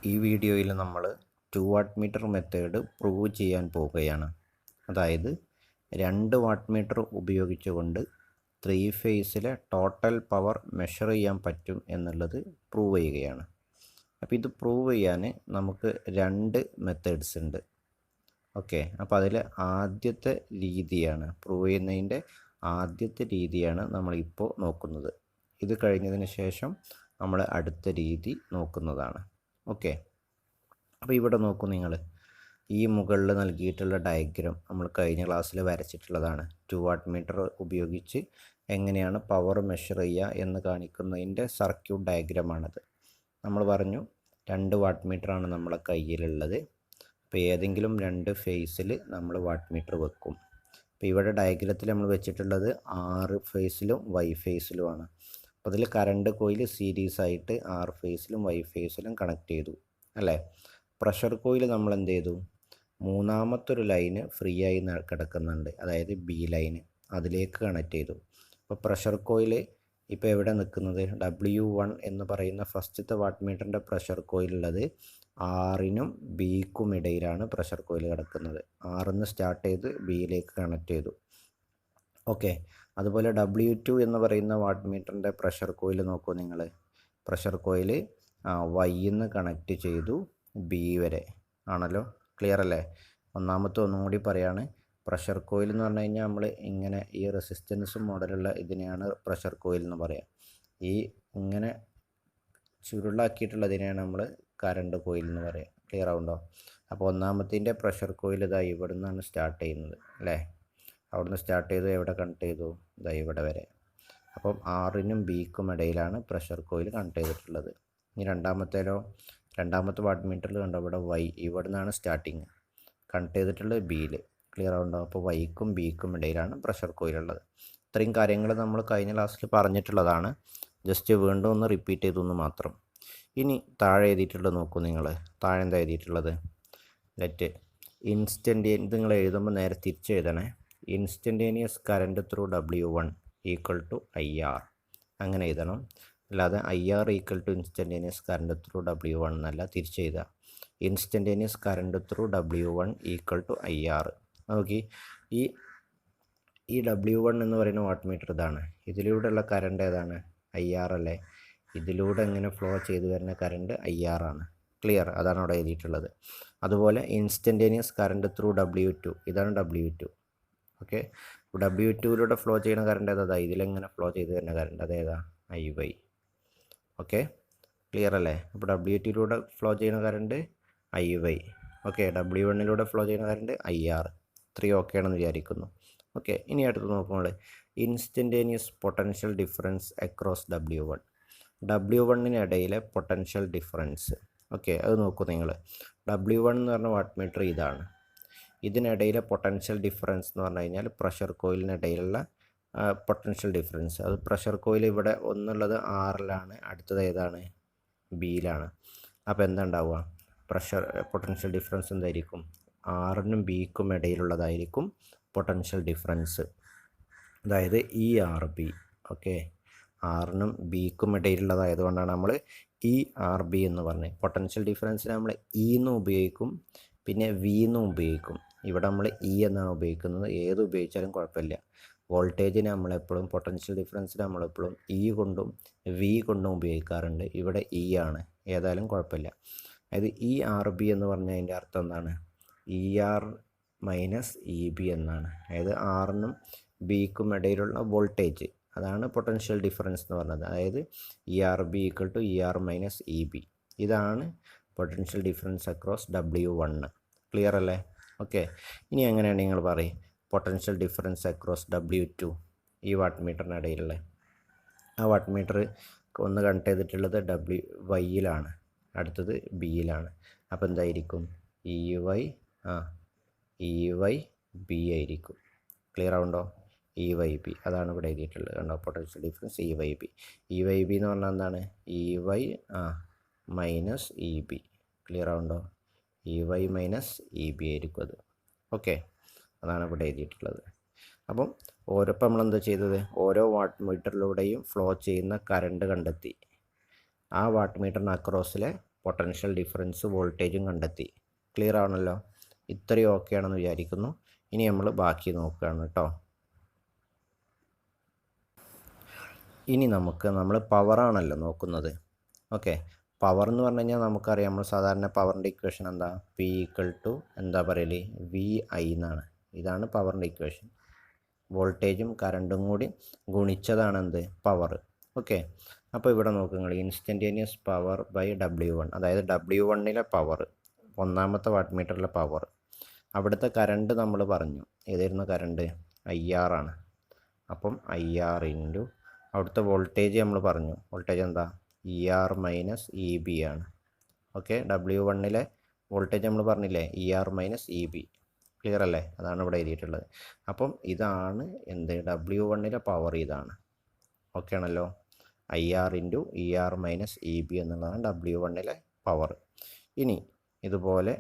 ഈ വീഡിയോയിൽ നമ്മൾ 2 വാട്ട് മീറ്റർ മെത്തേഡ് പ്രൂവ് ചെയ്യാൻ പോവുകയാണ്. അതായത് 2 വാട്ട് മീറ്റർ ഉപയോഗിച്ചുകൊണ്ട് 3 ഫേസിലെ ടോട്ടൽ പവർ മെഷർ ചെയ്യാൻ പറ്റും എന്നുള്ളത് പ്രൂവ് ചെയ്യുകയാണ്. അപ്പോൾ ഇത് പ്രൂവ് ചെയ്യാൻ നമുക്ക് 2 മെത്തേഡ്സ് ഉണ്ട്. ഓക്കെ, അപ്പോൾ അതിൽ ആദ്യത്തെ രീതിയാണ് പ്രൂവ് ചെയ്യുന്നതിൻ്റെ ആദ്യത്തെ രീതിയാണ് നമ്മളിപ്പോൾ നോക്കുന്നത്. ഇത് കഴിഞ്ഞതിന് ശേഷം നമ്മൾ അടുത്ത രീതി നോക്കുന്നതാണ്. ഓക്കെ, അപ്പോൾ ഇവിടെ നോക്കൂ നിങ്ങൾ, ഈ മുകളിൽ നൽകിയിട്ടുള്ള ഡയഗ്രാം നമ്മൾ കഴിഞ്ഞ ക്ലാസ്സിൽ വരച്ചിട്ടുള്ളതാണ്. 2 വാട്ട് മീറ്റർ ഉപയോഗിച്ച് എങ്ങനെയാണ് പവർ മെഷർ ചെയ്യുക എന്ന് കാണിക്കുന്നതിൻ്റെ സർക്യൂട്ട് ഡയഗ്രാമാണത്. നമ്മൾ പറഞ്ഞു 2 വാട്ട് മീറ്ററാണ് നമ്മളെ കയ്യിലുള്ളത്. അപ്പോൾ ഏതെങ്കിലും 2 ഫേസിൽ നമ്മൾ വാട്ട് മീറ്റർ വെക്കും. അപ്പോൾ ഇവിടെ ഡയഗ്രത്തിൽ നമ്മൾ വെച്ചിട്ടുള്ളത് 6 ഫേസിലും വൈ ഫേസിലുമാണ്. അപ്പോൾ അതിൽ കറണ്ട് കോയിൽ സീരീസ് ആയിട്ട് 6 ഫേസിലും വൈ ഫേസിലും കണക്ട് ചെയ്തു അല്ലേ. പ്രഷർ കോയിൽ നമ്മൾ എന്ത് ചെയ്തു, മൂന്നാമത്തെ ഒരു ലൈന് ഫ്രീ ആയി കിടക്കുന്നുണ്ട്, അതായത് ബി ലൈന്, അതിലേക്ക് കണക്ട് ചെയ്തു. അപ്പോൾ പ്രഷർ കോയിൽ ഇപ്പോൾ എവിടെ നിൽക്കുന്നത്, W1 എന്ന് പറയുന്ന ഫസ്റ്റത്തെ വാട്ട് മീറ്ററിൻ്റെ പ്രഷർ കോയിലുള്ളത് ആറിനും ബിക്കും ഇടയിലാണ് പ്രഷർ കോയിൽ കിടക്കുന്നത്. ആറിന്ന് സ്റ്റാർട്ട് ചെയ്ത് ബിയിലേക്ക് കണക്ട് ചെയ്തു. ഓക്കെ, അതുപോലെ W2 എന്ന് പറയുന്ന വാട്ട് മീറ്ററിൻ്റെ പ്രഷർ കോയിൽ നോക്കൂ നിങ്ങൾ. പ്രഷർ കോയിൽ വൈന്ന് കണക്ട് ചെയ്തു ബി വരെ ആണല്ലോ. ക്ലിയർ അല്ലേ? ഒന്നാമത്തെ ഒന്നും കൂടി പറയാണ്, പ്രഷർ കോയിൽ എന്ന് പറഞ്ഞു കഴിഞ്ഞാൽ നമ്മൾ ഇങ്ങനെ ഈ റെസിസ്റ്റൻസ് മോഡലുള്ള ഇതിനെയാണ് പ്രഷർ കോയിൽ എന്ന് പറയാം. ഈ ഇങ്ങനെ ചുരുളാക്കിയിട്ടുള്ളതിനെയാണ് നമ്മൾ കറണ്ട് കോയിൽ എന്ന് പറയാം. ക്ലിയർ ആവുണ്ടോ? അപ്പോൾ ഒന്നാമത്തിൻ്റെ പ്രഷർ കോയിൽ ഇതാ ഇവിടെ നിന്നാണ് സ്റ്റാർട്ട് ചെയ്യുന്നത് അല്ലേ. അവിടുന്ന് സ്റ്റാർട്ട് ചെയ്ത് എവിടെ കണക്ട് ചെയ്തു, ഇതാ ഇവിടെ വരെ. അപ്പം ആറിനും ബിക്കും ഇടയിലാണ് പ്രഷർ കോയിൽ കണക്ട് ചെയ്തിട്ടുള്ളത്. ഇനി രണ്ടാമത്തെ വാട്ട് മീറ്ററിൽ കണ്ടോ, ഇവിടെ വൈ, ഇവിടെ നിന്നാണ് സ്റ്റാർട്ടിങ്, കണക്ട് ചെയ്തിട്ടുള്ളത് ബിയിൽ. ക്ലിയർ ആവുണ്ടോ? അപ്പോൾ വൈക്കും ബിക്കും ഇടയിലാണ് പ്രഷർ കോയിലുള്ളത്. ഇത്രയും കാര്യങ്ങൾ നമ്മൾ കഴിഞ്ഞ ക്ലാസ്സിൽ പറഞ്ഞിട്ടുള്ളതാണ്. ജസ്റ്റ് വീണ്ടും ഒന്ന് റിപ്പീറ്റ് ചെയ്തു മാത്രം. ഇനി താഴെ എഴുതിയിട്ടുള്ളത് നോക്കൂ നിങ്ങൾ. താഴെ എന്താ എഴുതിയിട്ടുള്ളത്, ലെറ്റ് ഇൻസ്റ്റൻറ്റേനിയസ്, നിങ്ങൾ എഴുതുമ്പോൾ നേരെ തിരിച്ച് എഴുതണേ. Instantaneous current through W1 equal to IR, അങ്ങനെ എഴുതണം. അല്ലാതെ IR equal to instantaneous current through W1 എന്നല്ല, തിരിച്ച് എഴുതുക. Instantaneous current through W1 equal to IR. നോക്കി, ഈ W1 എന്ന് പറയുന്ന വാട്ട് മീറ്റർ ഇതാണ്. ഇതിലൂടെയുള്ള കറണ്ട് ഏതാണ്, IR അല്ലേ. ഇതിലൂടെ ഇങ്ങനെ ഫ്ലോ ചെയ്ത് വരുന്ന കറണ്ട് IR ആണ്. ക്ലിയർ? അതാണ് അവിടെ എഴുതിയിട്ടുള്ളത്. അതുപോലെ ഇൻസ്റ്റൻറ്റേനിയസ് കറണ്ട് ത്രൂ W2, ഇതാണ് W2. ഓക്കെ, W2യിലൂടെ ഫ്ലോ ചെയ്യുന്ന കറണ്ട് ഏതാ, ഇതിലെങ്ങനെ ഫ്ലോ ചെയ്ത് വരുന്ന കറണ്ട് അതേതാ, IY. ഓക്കെ, ക്ലിയർ അല്ലേ? അപ്പോൾ W2യിലൂടെ ഫ്ലോ ചെയ്യുന്ന കറണ്ട് IY. ഓക്കെ, W1യിലൂടെ ഫ്ലോ ചെയ്യുന്ന കറണ്ട് IR. 3 ഓക്കെ ആണെന്ന് വിചാരിക്കുന്നു. ഓക്കെ, ഇനി അടുത്ത് നോക്കുമ്പോൾ instantaneous potential difference across W1. W1-നിടയിലെ പൊട്ടൻഷ്യൽ ഡിഫറൻസ്. ഓക്കെ, അത് നോക്കൂ നിങ്ങൾ. W1 എന്ന് പറഞ്ഞ വാട്ട് മീറ്റർ ഇതാണ്. ഇതിനിടയിലെ പൊട്ടൻഷ്യൽ ഡിഫറൻസ് എന്ന് പറഞ്ഞു കഴിഞ്ഞാൽ പ്രഷർ കോയിലിനിടയിലുള്ള പൊട്ടൻഷ്യൽ ഡിഫറൻസ്. അത് പ്രഷർ കോയിൽ ഇവിടെ ഒന്നുള്ളത് ആറിലാണ്, അടുത്തത് ഏതാണ്, ബിയിലാണ്. അപ്പോൾ എന്താ ഉണ്ടാവുക, പൊട്ടൻഷ്യൽ ഡിഫറൻസ് എന്തായിരിക്കും, ആറിനും ബിക്കും ഇടയിലുള്ളതായിരിക്കും പൊട്ടൻഷ്യൽ ഡിഫറൻസ്, അതായത് ERB. ഓക്കെ, ആറിനും ബിക്കും ഇടയിലുള്ളതായതുകൊണ്ടാണ് നമ്മൾ ERB എന്ന് പറഞ്ഞത്. പൊട്ടൻഷ്യൽ ഡിഫറൻസിന് നമ്മൾ എന്ന് ഉപയോഗിക്കും, പിന്നെ V എന്നും ഉപയോഗിക്കും. ഇവിടെ നമ്മൾ എന്നാണ് ഉപയോഗിക്കുന്നത്. ഏത് ഉപയോഗിച്ചാലും കുഴപ്പമില്ല. വോൾട്ടേജിന് നമ്മളെപ്പോഴും, പൊട്ടൻഷ്യൽ ഡിഫറൻസിന് നമ്മളെപ്പോഴും കൊണ്ടും V കൊണ്ടും ഉപയോഗിക്കാറുണ്ട്. ഇവിടെ ആണ്, ഏതായാലും കുഴപ്പമില്ല. അതായത് ERB എന്ന് പറഞ്ഞാൽ അതിൻ്റെ അർത്ഥം എന്താണ്, ER മൈനസ് EB എന്നാണ്. അതായത് ആറിനും ബിക്കും ഇടയിലുള്ള വോൾട്ടേജ്, അതാണ് പൊട്ടൻഷ്യൽ ഡിഫറൻസ് എന്ന് പറഞ്ഞത്. അതായത് ERB equal to ER minus EB. ഇതാണ് potential difference across W1. Clear അല്ലേ? ഓക്കെ, ഇനി എങ്ങനെയാണ് നിങ്ങൾ പറയും പൊട്ടൻഷ്യൽ ഡിഫറൻസ് അക്രോസ് W2, ഈ വാട്ട് മീറ്ററിനിടയിലുള്ള. ആ വാട്ട് മീറ്റർ ഒന്ന് കണക്ട് ചെയ്തിട്ടുള്ളത് വൈയിലാണ്, അടുത്തത് ബിയിലാണ്. അപ്പോൾ എന്തായിരിക്കും, EYB ആയിരിക്കും. ക്ലിയർ ആവുണ്ടോ? EYB, അതാണ് ഇവിടെ എഴുതിയിട്ടുള്ളത്. കണ്ടോ, പൊട്ടൻഷ്യൽ ഡിഫറൻസ് EYB എന്ന് പറഞ്ഞാൽ എന്താണ്, EY മൈനസ് EB. ക്ലിയർ ആവുണ്ടോ? EY മൈനസ് EB ആയിരിക്കും അത്. ഓക്കെ, അതാണ് ഇവിടെ എഴുതിയിട്ടുള്ളത്. അപ്പം ഇപ്പം നമ്മളെന്താ ചെയ്തത്, ഓരോ വാട്ട് മീറ്ററിലൂടെയും ഫ്ലോ ചെയ്യുന്ന കറണ്ട് കണ്ടെത്തി. ആ വാട്ട് മീറ്ററിന് അക്രോസിലെ പൊട്ടൻഷ്യൽ ഡിഫറൻസ് വോൾട്ടേജും കണ്ടെത്തി. ക്ലിയർ ആണല്ലോ? ഇത്രയും ഓക്കെ ആണെന്ന് വിചാരിക്കുന്നു. ഇനി നമ്മൾ ബാക്കി നോക്കുകയാണ് കേട്ടോ. ഇനി നമ്മൾ പവറാണല്ലോ നോക്കുന്നത്. ഓക്കെ, പവർ എന്ന് പറഞ്ഞു കഴിഞ്ഞാൽ നമുക്കറിയാം, നമ്മൾ സാധാരണ പവറിൻ്റെ ഇക്വേഷൻ എന്താ? പി ഈക്വൽ ടു എന്താ പറയല്? വി ഐ എന്നാണ്. ഇതാണ് പവറിൻ്റെ ഇക്വേഷൻ. വോൾട്ടേജും കറണ്ടും കൂടി ഗുണിച്ചതാണ് എന്ത്? പവർ. ഓക്കെ, അപ്പോൾ ഇവിടെ നോക്കുക, ഇൻസ്റ്റൻറ്റേനിയസ് പവർ ബൈ W1, അതായത് W1ലെ പവർ, ഒന്നാമത്തെ വാട്ട് മീറ്ററിലെ പവർ. അവിടുത്തെ കറണ്ട് നമ്മൾ പറഞ്ഞു, ഏതായിരുന്നു കറണ്ട്? IR ആണ്. അപ്പം IR ഇൻറ്റു അവിടുത്തെ വോൾട്ടേജ് നമ്മൾ പറഞ്ഞു, വോൾട്ടേജ് എന്താ? ER മൈനസ് EB ആണ്. ഓക്കെ, W1ലെ വോൾട്ടേജ് നമ്മൾ പറഞ്ഞില്ലേ? ER minus EB. ക്ലിയർ അല്ലേ? അതാണ് ഇവിടെ എഴുതിയിട്ടുള്ളത്. അപ്പം ഇതാണ് എന്ത്? W1ലെ പവർ ഇതാണ്. ഓക്കെ ആണല്ലോ? IR into ER minus EB എന്നുള്ളതാണ് W1ലെ പവർ. ഇനി ഇതുപോലെ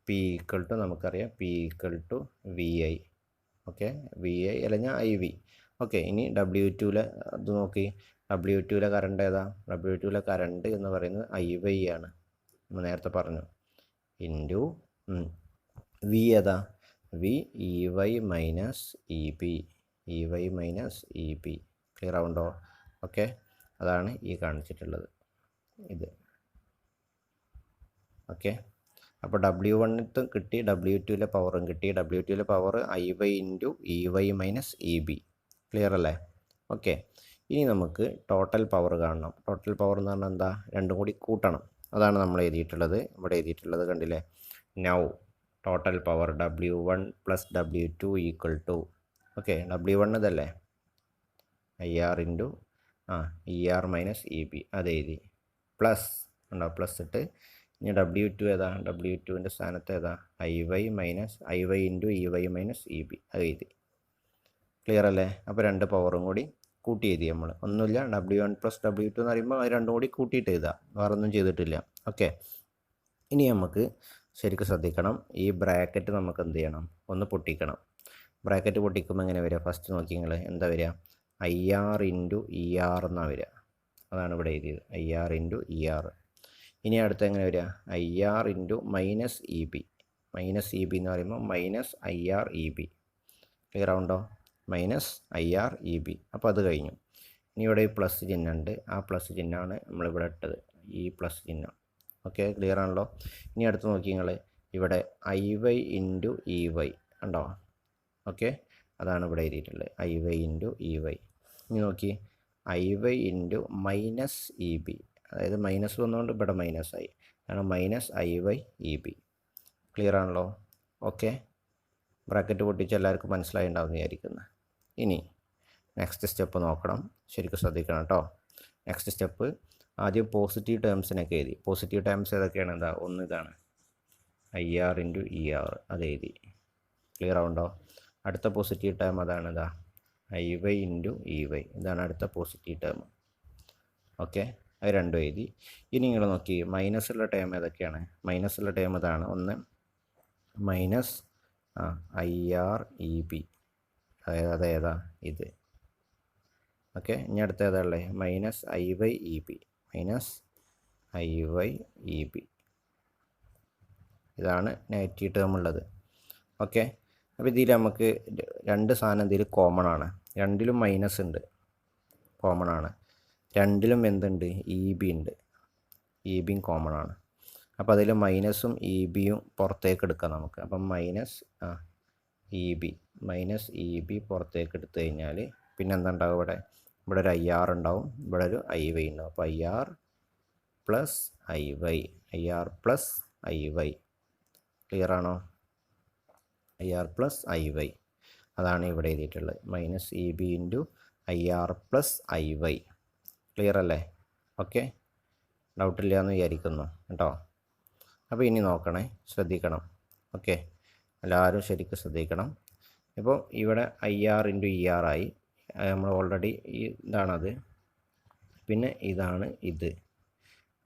P ഈക്വൽ ടു നമുക്കറിയാം, P equal to VI. Okay, VI അല്ലെങ്കിൽ IV. ഓക്കെ, ഇനി W2ലെ അത് നോക്കി, W2ലെ കറണ്ട് ഏതാ? W2ലെ കറണ്ട് എന്ന് പറയുന്നത് IY ആണ്, നമ്മൾ നേരത്തെ പറഞ്ഞു. ഇൻറ്റു V ഏതാ? V EY minus EB. EY minus EB. Clear ആവുണ്ടോ? ഓക്കെ, അതാണ് ഈ കാണിച്ചിട്ടുള്ളത് ഇത്. ഓക്കെ, അപ്പോൾ W1 കിട്ടി, W2ലെ പവറും കിട്ടി. W2ലെ power IY into EY minus EB. Clear അല്ലേ? ഓക്കെ, ഇനി നമുക്ക് ടോട്ടൽ പവർ കാണണം. ടോട്ടൽ പവർ എന്ന് പറഞ്ഞാൽ എന്താ? രണ്ടും കൂടി കൂട്ടണം. അതാണ് നമ്മൾ എഴുതിയിട്ടുള്ളത്. ഇവിടെ എഴുതിയിട്ടുള്ളത് കണ്ടില്ലേ? Now total power W1 plus W2 equal to, okay, W1 ഇതല്ലേ? IR into ER minus EB, അത് എഴുതി. പ്ലസ് ഉണ്ടോ? പ്ലസ് ഇട്ട് ഇനി W2 ഏതാ? W2ൻ്റെ സ്ഥാനത്ത് ഏതാ? IY minus IY into EY minus EB, അത് എഴുതി. ക്ലിയർ അല്ലേ? അപ്പോൾ രണ്ട് പവറും കൂടി കൂട്ടി എഴുതി നമ്മൾ. ഒന്നുമില്ല, W1 പ്ലസ് W2 എന്ന് പറയുമ്പോൾ അത് രണ്ടും കൂടി കൂട്ടിയിട്ട് എഴുതാം, വേറെ ഒന്നും ചെയ്തിട്ടില്ല. ഓക്കെ, ഇനി നമുക്ക് ശരിക്കും ശ്രദ്ധിക്കണം, ഈ ബ്രാക്കറ്റ് നമുക്ക് എന്ത് ചെയ്യണം? ഒന്ന് പൊട്ടിക്കണം. ബ്രാക്കറ്റ് പൊട്ടിക്കുമ്പോൾ എങ്ങനെ വരിക? ഫസ്റ്റ് നോക്കി നിങ്ങൾ, എന്താ വരിക? IR ഇൻറ്റു ER എന്നാണ് വരിക. അതാണ് ഇവിടെ എഴുതിയത്, IR ഇൻറ്റു ER. ഇനി അടുത്ത് എങ്ങനെ വരിക? IR into minus EB. Minus EB എന്ന് പറയുമ്പോൾ മൈനസ് IR EB. ക്ലിയർ ആവുണ്ടോ? Minus IR EB. അപ്പോൾ അത് കഴിഞ്ഞു. ഇനി ഇവിടെ ഈ പ്ലസ് ചിഹ്നം ഉണ്ട്, ആ പ്ലസ് ചിഹ്നമാണ് നമ്മളിവിടെ ഇട്ടത്, ഈ പ്ലസ് ചിഹ്നം. ഓക്കെ, ക്ലിയർ ആണല്ലോ? ഇനി അടുത്ത് നോക്കി നിങ്ങൾ, ഇവിടെ IY ഇൻറ്റു EY ഉണ്ടോ? ഓക്കെ, അതാണ് ഇവിടെ എഴുതിയിട്ടുള്ളത്, IY ഇൻറ്റു EY. ഇനി നോക്കി, IY ഇൻറ്റു മൈനസ് EB, അതായത് മൈനസ് വന്നുകൊണ്ട് ഇവിടെ മൈനസ് ആയി, കാരണം മൈനസ് IY EB. ക്ലിയർ ആണല്ലോ? ഓക്കെ, ബ്രാക്കറ്റ് പൊട്ടിച്ച് എല്ലാവർക്കും മനസ്സിലായി ഉണ്ടാവുമെന്ന് വിചാരിക്കുന്നു. ഇനി നെക്സ്റ്റ് സ്റ്റെപ്പ് നോക്കണം, ശരിക്കും ശ്രദ്ധിക്കണം കേട്ടോ. നെക്സ്റ്റ് സ്റ്റെപ്പ്, ആദ്യം പോസിറ്റീവ് ടേംസിനൊക്കെ എഴുതി. പോസിറ്റീവ് ടേംസ് ഏതൊക്കെയാണ്? എന്താ? ഒന്ന് ഇതാണ്, IR ഇൻറ്റു ER, അത് എഴുതി. ക്ലിയർ ആവുണ്ടോ? അടുത്ത പോസിറ്റീവ് ടേം അതാണ്, ഇതാ IY ഇൻറ്റു EY, ഇതാണ് അടുത്ത പോസിറ്റീവ് ടേം. ഓക്കെ, അത് രണ്ടും എഴുതി. ഇനി നിങ്ങൾ നോക്കി, മൈനസുള്ള ടേം ഏതൊക്കെയാണ്? മൈനസുള്ള ടേം ഇതാണ്, ഒന്ന് മൈനസ് IR EB, അതായത് ഏതാ? ഇത്. ഓക്കെ, ഇനി അടുത്ത ഏതാ ഉള്ളത്? Minus IY EB, minus IY EB, ഇതാണ് നെഗറ്റീവ് ടേം ഉള്ളത്. ഓക്കെ, അപ്പോൾ ഇതിൽ നമുക്ക് രണ്ട് സാധനം ഇതിൽ കോമൺ ആണ്, രണ്ടിലും മൈനസ് ഉണ്ട്, കോമൺ ആണ്. രണ്ടിലും എന്തുണ്ട്? EB ഉണ്ട്, EBയും കോമൺ ആണ്. അപ്പോൾ അതിൽ മൈനസും EBയും പുറത്തേക്ക് എടുക്കാം നമുക്ക്. അപ്പം മൈനസ് EB, മൈനസ് EB പുറത്തേക്ക് എടുത്തു കഴിഞ്ഞാൽ പിന്നെ എന്താ ഉണ്ടാവും? ഇവിടെ ഒരു IR ഉണ്ടാവും, ഇവിടെ ഒരു IY ഉണ്ടാവും. അപ്പോൾ IR plus IY, IR plus IY. Clear ആണോ? IR പ്ലസ് IY, അതാണ് ഇവിടെ എഴുതിയിട്ടുള്ളത്, minus EB into IR plus IY. Clear അല്ലേ? ഓക്കെ, ഡൗട്ടില്ല എന്ന് വിചാരിക്കുന്നു കേട്ടോ. അപ്പോൾ ഇനി നോക്കണേ, ശ്രദ്ധിക്കണം. ഓക്കെ, എല്ലാവരും ശരിക്കും ശ്രദ്ധിക്കണം. ഇപ്പോൾ ഇവിടെ IR ഇൻറ്റു ER ആയി, നമ്മൾ ഓൾറെഡി ഇതാണത്, പിന്നെ ഇതാണ് ഇത്.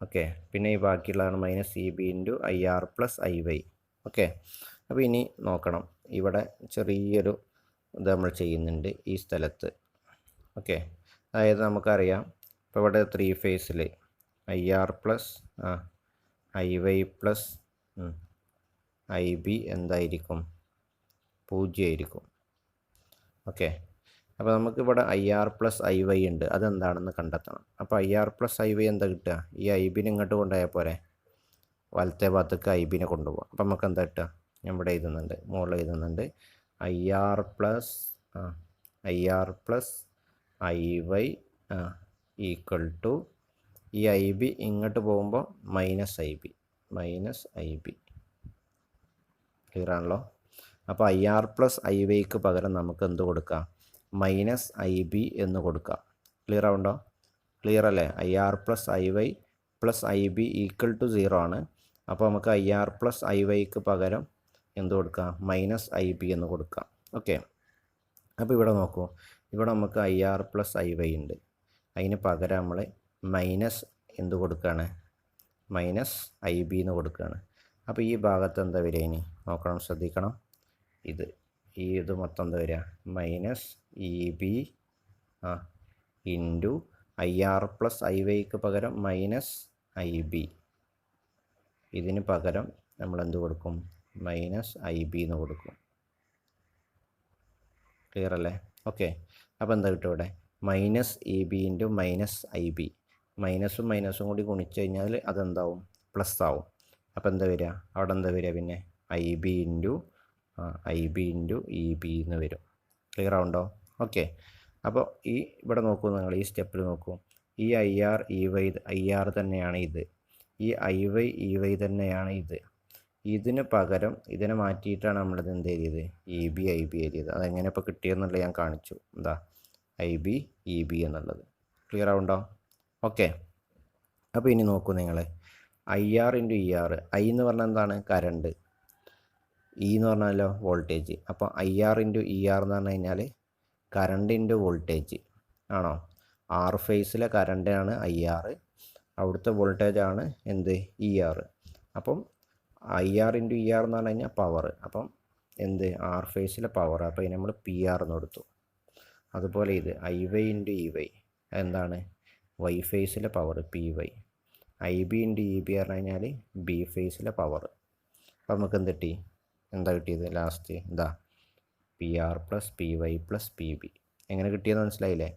ഓക്കെ, പിന്നെ ഈ ബാക്കിയുള്ളതാണ് minus EB into IR plus IY. Okay, അപ്പോൾ ഇനി നോക്കണം, ഇവിടെ ചെറിയൊരു ഇത് നമ്മൾ ചെയ്യുന്നുണ്ട് ഈ സ്ഥലത്ത്. ഓക്കെ, അതായത് നമുക്കറിയാം, ഇപ്പോൾ ഇവിടെ 3 ഫേസിൽ IR plus IY plus IB എന്തായിരിക്കും? 0 ആയിരിക്കും. ഓക്കെ. അപ്പോൾ നമുക്കിവിടെ IR പ്ലസ് IY ഉണ്ട്, അതെന്താണെന്ന് കണ്ടെത്തണം. അപ്പോൾ IR പ്ലസ് IY എന്താ കിട്ടുക? ഈ IBനെ ഇങ്ങോട്ട് കൊണ്ടുപോയാൽ പോരെ, വലത്തെ ഭാഗത്തേക്ക് IBനെ കൊണ്ടുപോകാം. അപ്പം നമുക്ക് എന്താ കിട്ടുക? ഞാൻ ഇവിടെ എഴുതുന്നുണ്ട്, മുകളിൽ എഴുതുന്നുണ്ട്, IR plus IY equal to ഈ IB ഇങ്ങോട്ട് പോകുമ്പോൾ മൈനസ് IB. ക്ലിയർ ആണല്ലോ? അപ്പോൾ IR പ്ലസ് IYക്ക് പകരം നമുക്ക് എന്ത് കൊടുക്കാം? -IB എന്ന് കൊടുക്കാം. ക്ലിയർ ആവുണ്ടോ? ക്ലിയർ അല്ലേ? IR plus IY plus IB equal to 0 ആണ്. അപ്പോൾ നമുക്ക് IR പ്ലസ് IYക്ക് പകരം എന്ത് കൊടുക്കാം? -IB എന്ന് കൊടുക്കാം. ഓക്കെ. അപ്പോൾ ഇവിടെ നോക്കൂ, ഇവിടെ നമുക്ക് IR പ്ലസ് IY ഉണ്ട്, അതിന് പകരം നമ്മൾ മൈനസ് എന്ത് കൊടുക്കുകയാണ്? -IB എന്ന് കൊടുക്കുകയാണ്. അപ്പോൾ ഈ ഭാഗത്ത് എന്താ വരിക? ഇനി നോക്കണം, ശ്രദ്ധിക്കണം. ഇത് മൊത്തം എന്താ വരിക? -EB ഇൻറ്റു IR പ്ലസ് IYക്ക് പകരം -IB. ഇതിന് പകരം നമ്മൾ എന്ത് കൊടുക്കും? -IB എന്ന് കൊടുക്കും. ക്ലിയർ അല്ലേ? ഓക്കെ. അപ്പോൾ എന്താ കിട്ടും ഇവിടെ? -EB into -IB. മൈനസും കൂടി ഗുണിച്ച് കഴിഞ്ഞാൽ അതെന്താവും? പ്ലസ് ആവും. അപ്പോൾ എന്താ വരിക? അവിടെ എന്താ വരിക? പിന്നെ IB ഇൻറ്റു EB എന്ന് വരും. ക്ലിയർ ആവുണ്ടോ? ഓക്കെ. അപ്പോൾ ഇവിടെ നോക്കൂ, നിങ്ങൾ ഈ സ്റ്റെപ്പിൽ നോക്കൂ, ഈ IR തന്നെയാണ് ഇത്, ഈ EY തന്നെയാണ് ഇത്. ഇതിന് പകരം ഇതിനെ മാറ്റിയിട്ടാണ് നമ്മളിത് എന്ത് എഴുതിയത്? EB IB എഴുതിയത്. അതെങ്ങനെ ഇപ്പോൾ കിട്ടിയെന്നുള്ളത് ഞാൻ കാണിച്ചു. എന്താ IB EB എന്നുള്ളത്. ക്ലിയർ ആവുണ്ടോ? ഓക്കെ. അപ്പോൾ ഇനി നോക്കൂ നിങ്ങൾ, IR ഇൻറ്റു ER. I എന്ന് പറഞ്ഞാൽ എന്താണ്? കറണ്ട്. E എന്ന് പറഞ്ഞാലോ വോൾട്ടേജ്. അപ്പോൾ IR ഇൻറ്റു ER എന്ന് പറഞ്ഞു കഴിഞ്ഞാൽ കറണ്ട് ഇൻറ്റു വോൾട്ടേജ് ആണോ? R ഫേസിലെ കറണ്ടാണ് IR, അവിടുത്തെ വോൾട്ടേജാണ് എന്ത്? ER. അപ്പം IR ഇൻറ്റു ER എന്ന് പറഞ്ഞു കഴിഞ്ഞാൽ പവർ. അപ്പം എന്ത്? R ഫേസിലെ പവർ. അപ്പോൾ ഇതിന് നമ്മൾ PR എന്ന് കൊടുത്തു. അതുപോലെ ഇത് IY ഇൻറ്റു EY എന്താണ്? Y ഫേസിലെ പവർ PY. IB ഇൻറ്റു EB പറഞ്ഞു കഴിഞ്ഞാൽ B ഫേസിലെ പവർ. അപ്പോൾ നമുക്ക് എന്ത് കിട്ടി? എന്താ കിട്ടിയത്? ലാസ്റ്റ് എന്താ? PR plus PY plus PB. എങ്ങനെ കിട്ടിയെന്ന് മനസ്സിലായില്ലേ?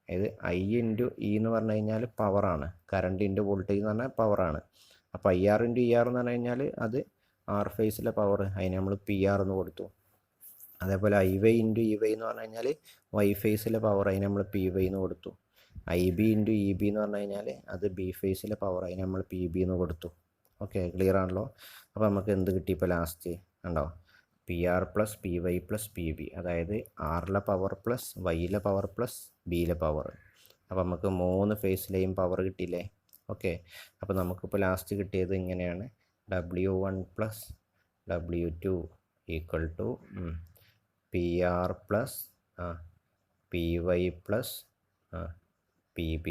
അതായത് I ഇൻറ്റു E എന്ന് പറഞ്ഞു കഴിഞ്ഞാൽ പവറാണ്, കറണ്ട് ഇൻറ്റു വോൾട്ടേജ് എന്ന് പറഞ്ഞാൽ പവറാണ്. അപ്പോൾ IR ഇൻറ്റു ER എന്ന് പറഞ്ഞു കഴിഞ്ഞാൽ അത് R ഫേസിലെ പവർ, അതിന് നമ്മൾ PR എന്ന് കൊടുത്തു. അതേപോലെ IY ഇൻറ്റു EY എന്ന് പറഞ്ഞു കഴിഞ്ഞാൽ Y ഫേസിലെ പവർ, അതിന് നമ്മൾ PY എന്ന് കൊടുത്തു. IB ഇൻറ്റു EB എന്ന് പറഞ്ഞു കഴിഞ്ഞാൽ അത് B ഫേസിലെ പവർ, അതിന് നമ്മൾ PB എന്ന് കൊടുത്തു. ഓക്കെ, ക്ലിയർ ആണല്ലോ? അപ്പോൾ നമുക്ക് എന്ത് കിട്ടി ഇപ്പോൾ ലാസ്റ്റ്? ഉണ്ടോ? PR plus PY plus PB, അതായത് ആറിലെ പവർ പ്ലസ് വൈയിലെ പവർ പ്ലസ് ബിയിലെ പവർ. അപ്പോൾ നമുക്ക് 3 ഫേസിലെയും പവർ കിട്ടിയില്ലേ? ഓക്കെ. അപ്പോൾ നമുക്കിപ്പോൾ ലാസ്റ്റ് കിട്ടിയത് ഇങ്ങനെയാണ്: W1 plus W2 equal to PR plus PY plus PB.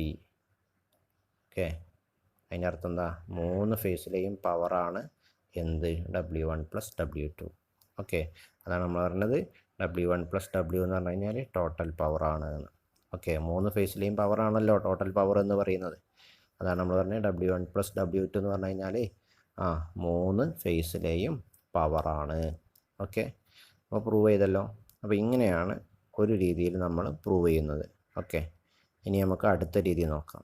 Okay. അതിൻ്റെ അർത്ഥം എന്താ? 3 ഫേസിലെയും പവറാണ് എന്ത്? W1 plus W2. ഓക്കെ, അതാണ് നമ്മൾ പറഞ്ഞത്. W1 പ്ലസ് W എന്ന് പറഞ്ഞു കഴിഞ്ഞാൽ ടോട്ടൽ പവറാണ് എന്ന്. ഓക്കെ, 3 ഫേസിലെയും പവറാണല്ലോ ടോട്ടൽ പവർ എന്ന് പറയുന്നത്. അതാണ് നമ്മൾ പറഞ്ഞത് W1 പ്ലസ് W2 എന്ന് പറഞ്ഞു കഴിഞ്ഞാൽ 3 ഫേസിലെയും പവറാണ്. ഓക്കെ, അപ്പോൾ പ്രൂവ് ചെയ്തല്ലോ. അപ്പോൾ ഇങ്ങനെയാണ് ഒരു രീതിയിൽ നമ്മൾ പ്രൂവ് ചെയ്യുന്നത്. ഓക്കെ, ഇനി നമുക്ക് അടുത്ത രീതി നോക്കാം.